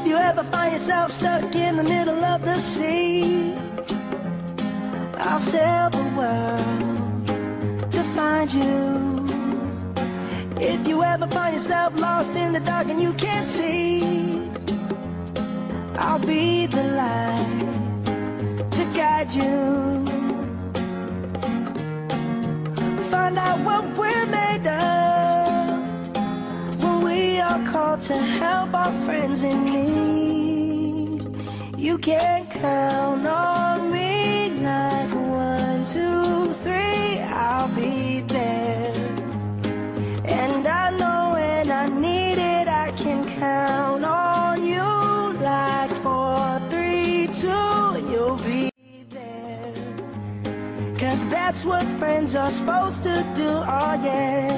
If you ever find yourself stuck in the middle of the sea, I'll sail the world to find you. If you ever find yourself lost in the dark and you can't see, I'll be the light to guide you. Find out what we're made of when we are called to help our friends in need. You can count on me like 1, 2, 3, I'll be there. And I know when I need it, I can count on you like 4, 3, 2, and you'll be there. 'Cause that's what friends are supposed to do, oh yeah.